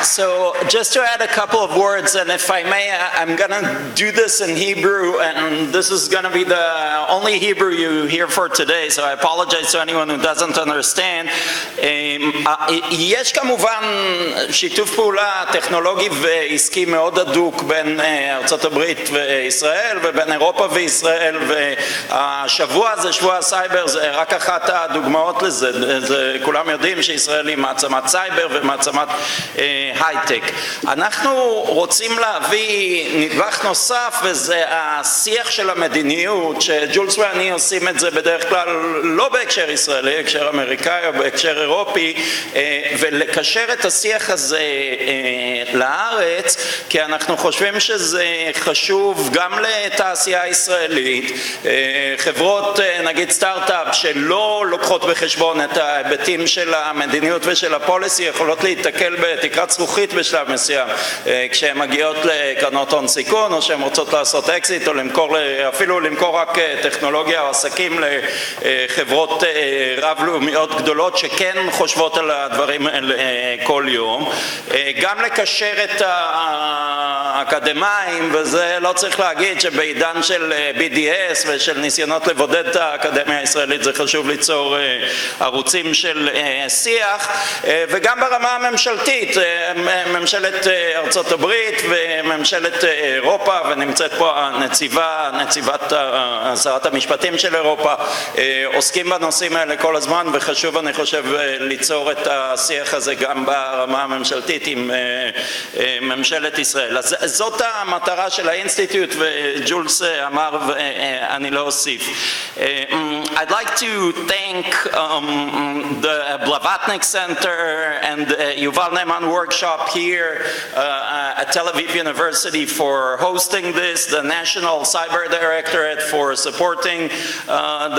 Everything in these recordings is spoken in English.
So just to add a couple of words, and if I may, I'm going to do this in Hebrew, and this is going to be the only Hebrew you hear for today, so I apologize to anyone who doesn't understand. יש כמובן שיתוף פעולה טכנולוגי ועסקי מאוד הדוק בין ארצות הברית וישראל, ובין אירופה וישראל, והשבוע הזה, שבוע הסייבר, זה רק אחת הדוגמאות לזה. כולם יודעים שישראל היא מעצמת סייבר ומעצמת הייטק. אנחנו רוצים להביא נדבך נוסף, וזה השיח של המדיניות, שג'ולס ואני עושים את זה בדרך כלל לא בהקשר ישראלי, בהקשר אמריקאי או בהקשר אירופי, ולקשר את השיח הזה לארץ, כי אנחנו חושבים שזה חשוב גם לתעשייה ישראלית. חברות, נגיד סטארט-אפ, שלא לוקחות בחשבון את ההיבטים של המדיניות ושל הפוליסי, יכולות להתקל בתקרת זכוכית בשלב מסוים, כשהן מגיעות לקרנות הון סיכון, או שהן רוצות לעשות אקזיט, או אפילו למכור רק טכנולוגיה או עסקים לחברות רב-לאומיות גדולות שכן חושבות על הדברים האלה כל יום. גם לקשר את האקדמיים, וזה לא צריך להגיד שבעידן של BDS ושל ניסיונות לבודד את האקדמיה הישראלית, זה חשוב ליצור ערוצים של שיח, וגם ברמה הממשלתית, ממשלת ארצות הברית וממשלת אירופה, ונמצאת פה נציבת שרת המשפטים של אירופה, עוסקים בנושאים האלה כל הזמן, וחשוב אני חושב ליצור את השיח הזה גם ברמה הממשלתית עם ממשלת ישראל. אז זאת המטרה של האינסטיטוט, וג'ולס אמר ואני לא אוסיף. I'd like to thank the Blavatnik Center and the Yuval Ne'eman workshop here at Tel Aviv University for hosting this, the National Cyber Directorate for supporting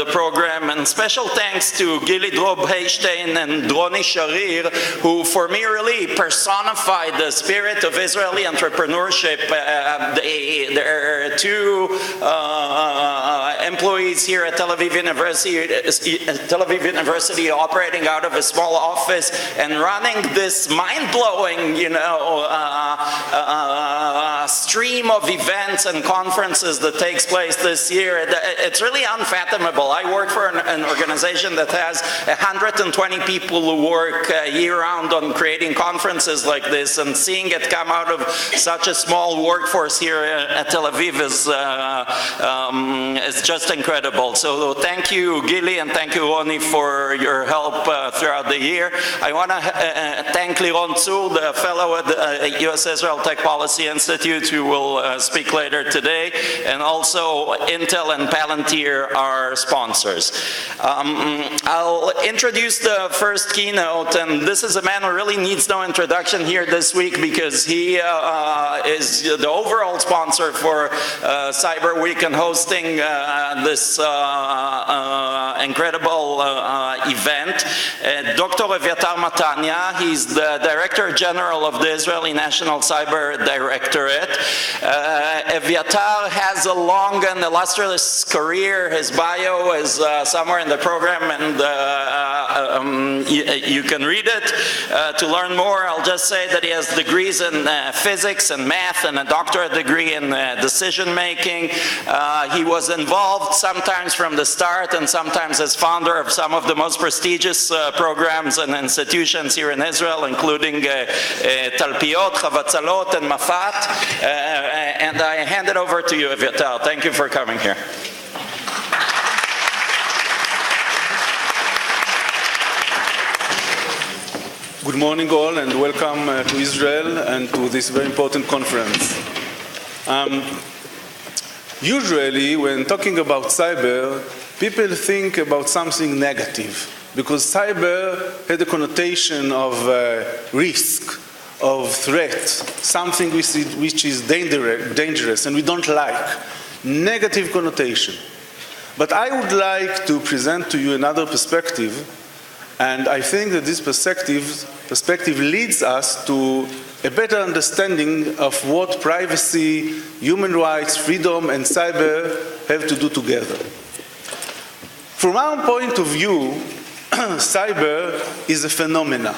the program, and special thanks to Gili Drob-Heishstein and Droni Sharir, who for me really personified the spirit of Israeli entrepreneurship. There are two employees here at Tel Aviv University operating out of a small office and running this mind-blowing, stream of events and conferences that takes place this year. It's really unfathomable. I work for an organization that has 120 people who work year-round on creating conferences like this, and seeing it come out of such a small workforce here at Tel Aviv is just incredible. So thank you, Gili, and thank you, Roni, for your help throughout the year. I want to thank Liron Tzur, the fellow at the U.S. Israel Tech Policy Institute, who will speak later today, and also Intel and Palantir, our sponsors. I'll introduce the first keynote, and this is a man who really needs no introduction here this week, because he is the overall sponsor for Cyber Week and hosting this incredible event. Dr. Eviatar Matania, he's the Director General of the Israeli National Cyber Directorate. Eviatar has a long and illustrious career. His bio is somewhere in the program, and you can read it. To learn more, I'll just say that he has degrees in physics and math and a doctorate degree in decision making. He was involved sometimes from the start and sometimes as founder of some of the most prestigious programs and institutions here in Israel, including Talpiot, Chavatzalot, and Mafat. And I hand it over to you, Eviatar. Thank you for coming here. Good morning all, and welcome to Israel and to this very important conference. Usually when talking about cyber, people think about something negative, because cyber had a connotation of risk, of threat, something which is dangerous and we don't like, negative connotation. But I would like to present to you another perspective, and I think that this perspective leads us to a better understanding of what privacy, human rights, freedom, and cyber have to do together. From our point of view, cyber is a phenomenon.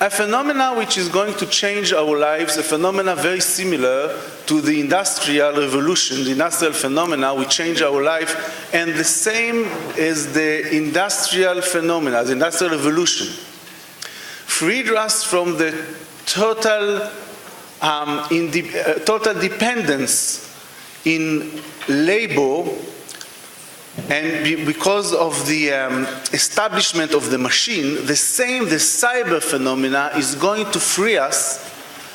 A phenomena which is going to change our lives, a phenomena very similar to the Industrial Revolution, the industrial phenomena which change our life, and the same as the industrial phenomena, the Industrial Revolution, freed us from the total dependence in labor, and because of the establishment of the machine, the cyber phenomena is going to free us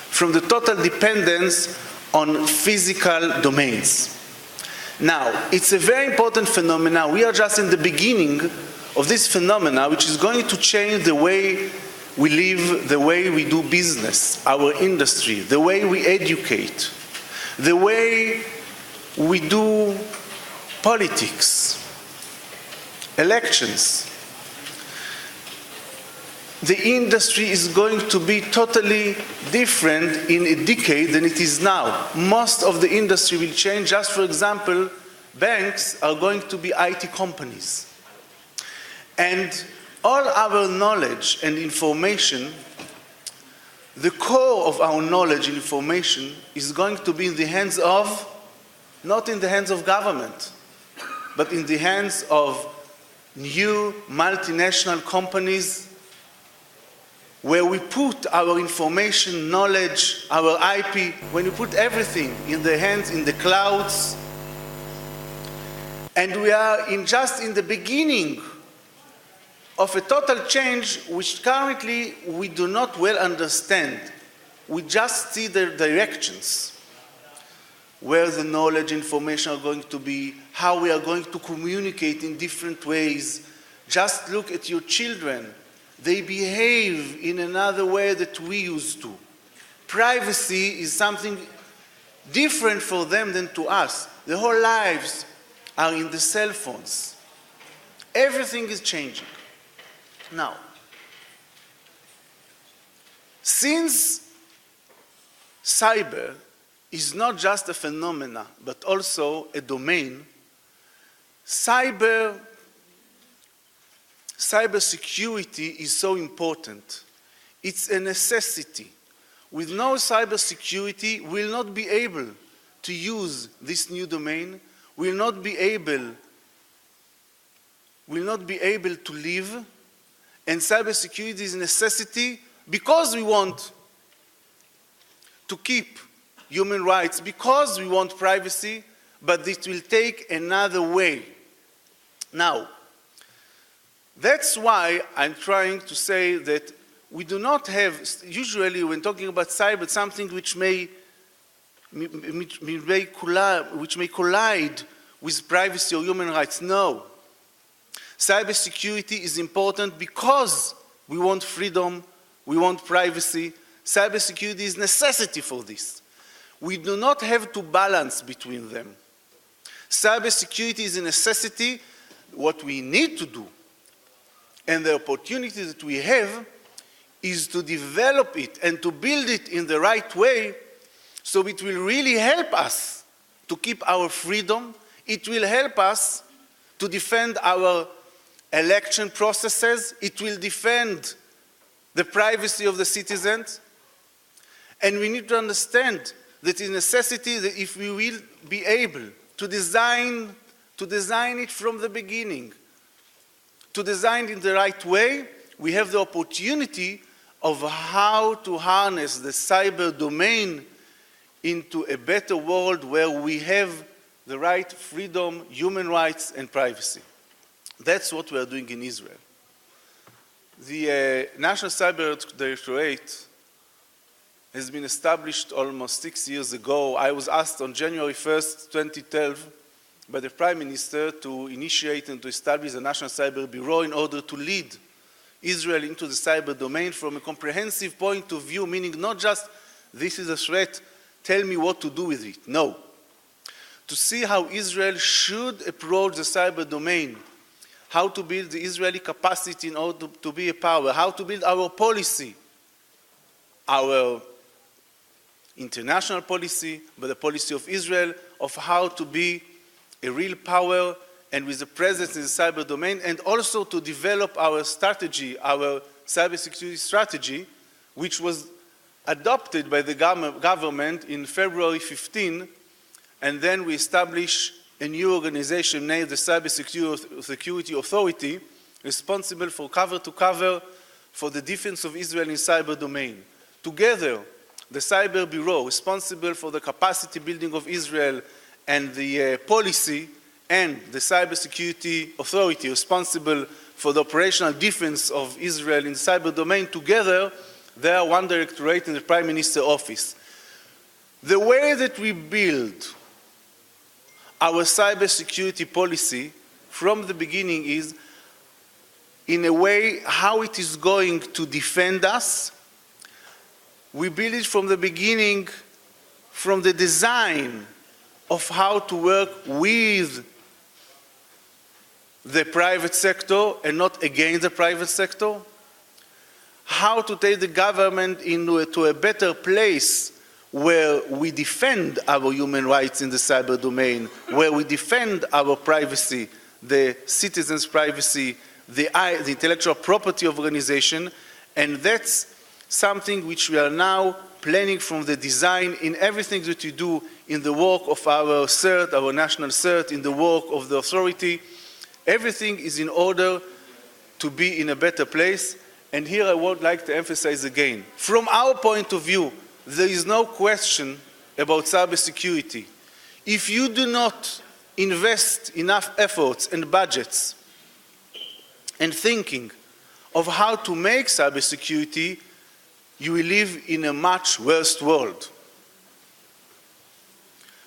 from the total dependence on physical domains. Now, it's a very important phenomena. We are just in the beginning of this phenomena, which is going to change the way we live, the way we do business, our industry, the way we educate, the way we do politics, elections. The industry is going to be totally different in a decade than it is now. Most of the industry will change. Just for example, banks are going to be IT companies. And all our knowledge and information, the core of our knowledge and information is going to be in the hands of, not in the hands of government, but in the hands of new multinational companies where we put our information, knowledge, our IP, when we put everything in their hands, in the clouds. And we are just in the beginning of a total change which currently we do not well understand. We just see the directions, where the knowledge, information are going to be, how we are going to communicate in different ways. Just look at your children. They behave in another way that we used to. Privacy is something different for them than to us. Their whole lives are in the cell phones. Everything is changing. Now, since cyber is not just a phenomena, but also a domain, cybersecurity is so important. It's a necessity. With no cybersecurity, we'll not be able to use this new domain, we'll not be able to live, and cybersecurity is a necessity because we want to keep human rights, because we want privacy, but it will take another way. Now, that's why I'm trying to say that we do not have, usually when talking about cyber, something which may collide with privacy or human rights. No. Cybersecurity is important because we want freedom, we want privacy. Cybersecurity is necessity for this. We do not have to balance between them. Cybersecurity is a necessity. What we need to do, and the opportunity that we have, is to develop it and to build it in the right way, so it will really help us to keep our freedom. It will help us to defend our election processes. It will defend the privacy of the citizens. And we need to understand that it's a necessity that if we will be able to design it from the beginning, to design it in the right way, we have the opportunity of how to harness the cyber domain into a better world where we have the right freedom, human rights, and privacy. That's what we are doing in Israel. The National Cyber Directorate has been established almost 6 years ago. I was asked on January 1st, 2012, by the Prime Minister to initiate and to establish the National Cyber Bureau in order to lead Israel into the cyber domain from a comprehensive point of view, meaning not just this is a threat, tell me what to do with it. No. To see how Israel should approach the cyber domain, how to build the Israeli capacity in order to be a power, how to build our policy, our international policy, but the policy of Israel, of how to be a real power and with a presence in the cyber domain, and also to develop our strategy, our cybersecurity strategy, which was adopted by the government in February 15, and then we established a new organization named the Cybersecurity Authority, responsible for cover-to-cover for the defense of Israel in cyber domain. Together, the Cyber Bureau, responsible for the capacity building of Israel and the policy, and the Cybersecurity Authority, responsible for the operational defense of Israel in the cyber domain, together, they are one directorate in the Prime Minister's office. The way that we build our cybersecurity policy from the beginning is in a way how it is going to defend us. We build it from the beginning, from the design of how to work with the private sector and not against the private sector, how to take the government into a better place where we defend our human rights in the cyber domain, where we defend our privacy, the citizens' privacy, the intellectual property of organization, and that's something which we are now planning from the design in everything that we do in the work of our CERT, our national CERT, in the work of the authority. Everything is in order to be in a better place. And here I would like to emphasize again, from our point of view, there is no question about cybersecurity. If you do not invest enough efforts and budgets and thinking of how to make cybersecurity, you will live in a much worse world.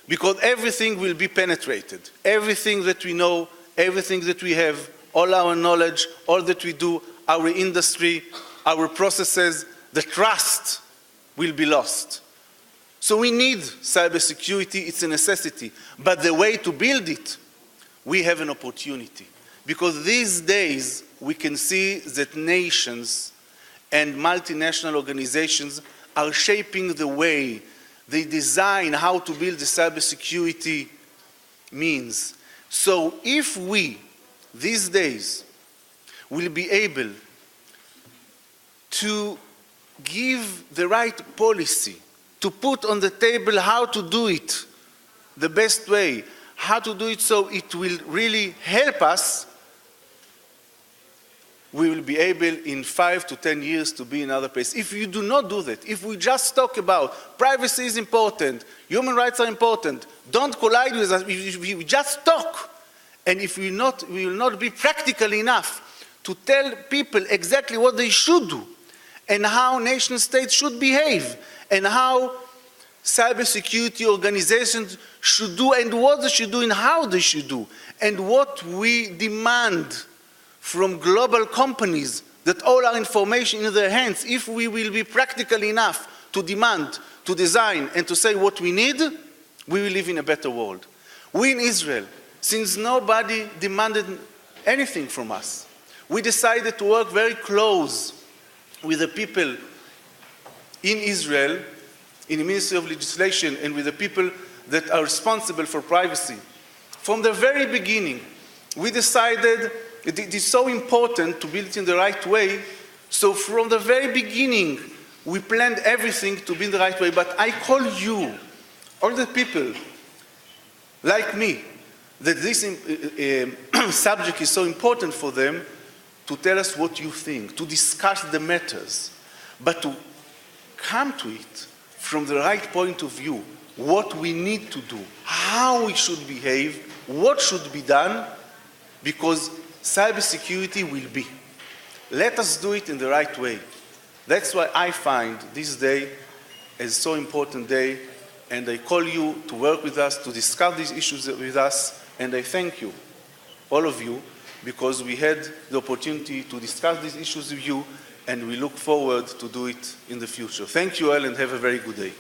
Because everything will be penetrated. Everything that we know, everything that we have, all our knowledge, all that we do, our industry, our processes, the trust will be lost. So we need cybersecurity, it's a necessity. But the way to build it, we have an opportunity. Because these days, we can see that nations and multinational organizations are shaping the way they design how to build the cybersecurity means. So if we, these days, will be able to give the right policy, to put on the table how to do it the best way, how to do it so it will really help us, we will be able in 5 to 10 years to be in another place. If you do not do that, if we just talk about privacy is important, human rights are important, don't collide with us, if we just talk, and if we will not be practical enough to tell people exactly what they should do, and how nation states should behave, and how cybersecurity organizations should do, and what they should do, and how they should do, and what we demand from global companies that all our information in their hands, if we will be practical enough to demand, to design, and to say what we need, we will live in a better world. We in Israel, since nobody demanded anything from us, we decided to work very close with the people in Israel, in the Ministry of Legislation, and with the people that are responsible for privacy. From the very beginning, we decided it is so important to build it in the right way, so from the very beginning, we planned everything to be in the right way. But I call you, all the people like me, that this subject is so important for them, to tell us what you think, to discuss the matters, but to come to it from the right point of view, what we need to do, how we should behave, what should be done, because cybersecurity will be. Let us do it in the right way. That's why I find this day as so important day, and I call you to work with us, to discuss these issues with us, and I thank you, all of you, because we had the opportunity to discuss these issues with you, and we look forward to do it in the future. Thank you all, and have a very good day.